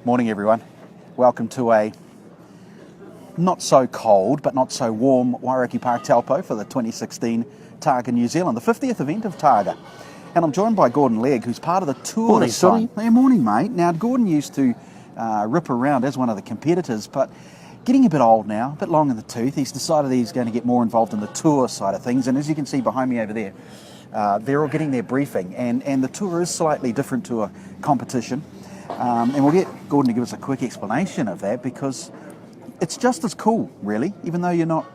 Morning everyone. Welcome to a not so cold but not so warm Wairaki Park Taupo for the 2016 Targa New Zealand, the 50th event of Targa. And I'm joined by Gordon Legg, who's part of the tour Morning, this time. Sonny. Hey, morning mate. Now Gordon used to rip around as one of the competitors, but getting a bit old now, a bit long in the tooth. He's decided he's going to get more involved in the tour side of things, and as you can see behind me over there, they're all getting their briefing, and the tour is slightly different to a competition. And we'll get Gordon to give us a quick explanation of that, because it's just as cool, really, even though you're not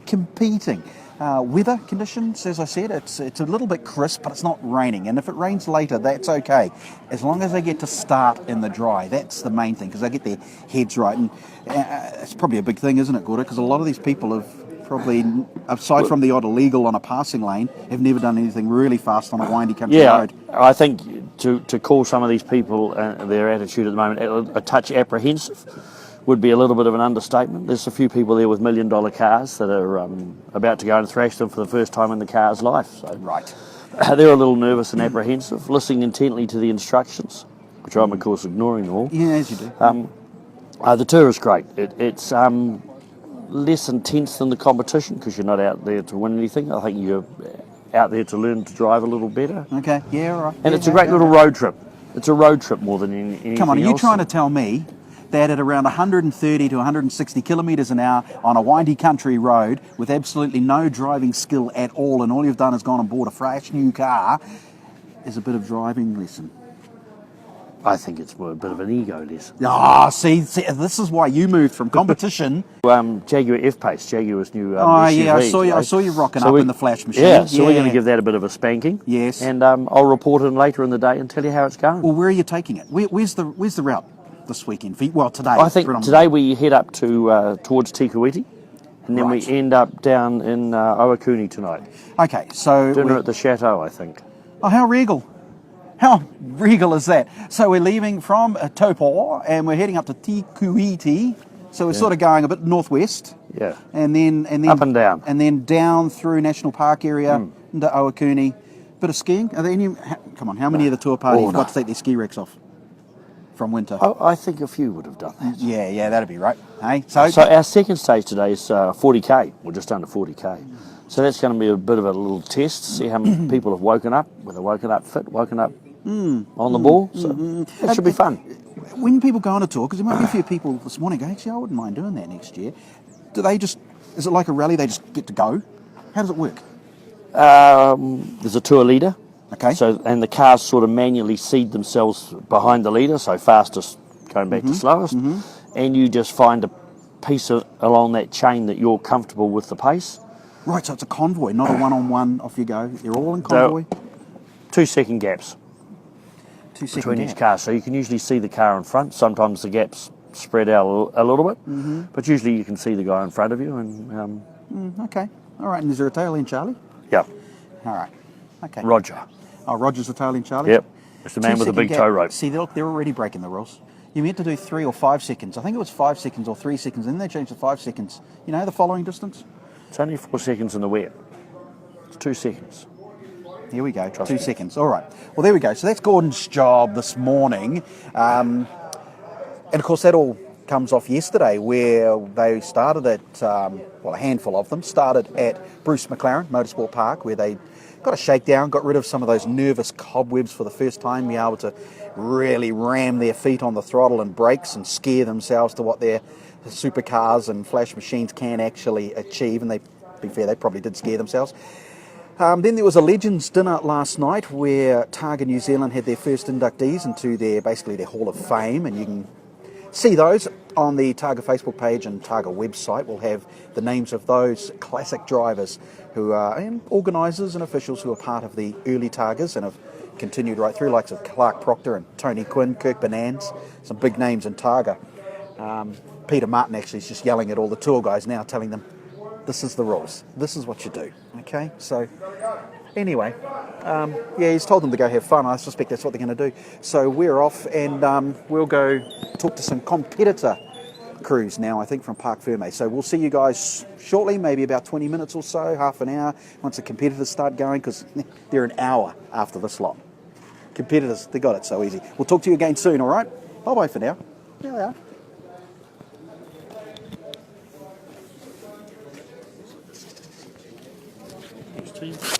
competing. Weather conditions, as I said, it's a little bit crisp, but it's not raining. And if it rains later, that's okay, as long as they get to start in the dry. That's the main thing, because they get their heads right. And it's probably a big thing, isn't it, Gordon? Because a lot of these people have probably, aside from the odd illegal on a passing lane, have never done anything really fast on a windy country road. I think to call some of these people their attitude at the moment a touch apprehensive would be a little bit of an understatement. There's a few people there with $1 million cars that are about to go and thrash them for the first time in the car's life. So Right. They're a little nervous and apprehensive, listening intently to the instructions, which I'm of course ignoring them all. Yeah, as you do. The tour is great. It's less intense than the competition because you're not out there to win anything. I think you're out there to learn to drive a little better. Okay, yeah, all right. And yeah, it's a great little road trip. It's a road trip more than anything Come on, are you else. trying to tell me that at around 130 to 160 kilometres an hour on a windy country road with absolutely no driving skill at all, and all you've done is gone and bought a fresh new car, is a bit of driving lesson? I think it's more a bit of an ego lesson. See, this is why you moved from competition. Jaguar F-Pace, Jaguar's new SUV. Yeah, I saw you rocking up in the flash machine. Yeah, so we're going to give that a bit of a spanking. Yes. And I'll report in later in the day and tell you how it's going. Well, where are you taking it? Where's the route this weekend? Well, today. I think today we head up to towards Tikawiti, and then we end up down in Owakuni tonight. Okay, so Dinner at the Chateau, I think. Oh, how regal. How regal is that? So we're leaving from Taupo and we're heading up to Tikawiti. So we're sort of going a bit northwest. Yeah. And then Up and down. And then down through National Park area into Owakuni. Bit of skiing. Are there any? Come on, how many of the tour parties got to take their ski racks off from winter? Oh, I think a few would have done that. Yeah, that'd be right. Hey, So our second stage today is 40k, or just under 40k. So that's going to be a bit of a little test, see how many people have woken up, whether woken up fit, woken up on the ball. So that should be fun. When people go on a tour, because there might be a few people this morning go, actually, I wouldn't mind doing that next year. Is it like a rally, they just get to go? How does it work? There's a tour leader. Okay. And the cars sort of manually seed themselves behind the leader, so fastest going back to slowest. And you just find a piece along that chain that you're comfortable with the pace. Right, so it's a convoy, not a one-on-one, off you go. They're all in convoy? 2-second gaps. Between each car, so you can usually see the car in front. Sometimes the gaps spread out a little bit, but usually you can see the guy in front of you. And Okay, all right. And is there a tail end Charlie? Yeah, All right, okay. Roger. Oh, Roger's the tail end Charlie? Yep, it's the man with the big tow rope. See, look, they're already breaking the rules. You meant to do 3 or 5 seconds. I think it was 5 seconds or 3 seconds, and then they changed to 5 seconds. You know, the following distance? It's only 4 seconds in the wet. It's 2 seconds. Here we go, Trust 2 me. seconds. All right. Well, there we go. So that's Gordon's job this morning. And of course, that all comes off yesterday, where they started at, a handful of them started at Bruce McLaren Motorsport Park, where they got a shakedown, got rid of some of those nervous cobwebs for the first time, be able to really ram their feet on the throttle and brakes and scare themselves to what their supercars and flash machines can actually achieve. And they, to be fair, they probably did scare themselves. Then there was a Legends dinner last night where Targa New Zealand had their first inductees into their Hall of Fame, and you can see those on the Targa Facebook page and Targa website. We'll have the names of those classic drivers who are, and organisers and officials who are part of the early Targas and have continued right through, likes of Clark Proctor and Tony Quinn, Kirk Bonanz, some big names in Targa. Peter Martin actually is just yelling at all the tour guys now, telling them, this is the rules. This is what you do. Okay, so anyway, he's told them to go have fun. I suspect that's what they're going to do. So we're off, and we'll go talk to some competitor crews now, I think, from Parc Ferme. So we'll see you guys shortly, maybe about 20 minutes or so, half an hour, once the competitors start going, because they're an hour after this lot. Competitors, they got it so easy. We'll talk to you again soon, all right? Bye-bye for now. There they are. There's tea.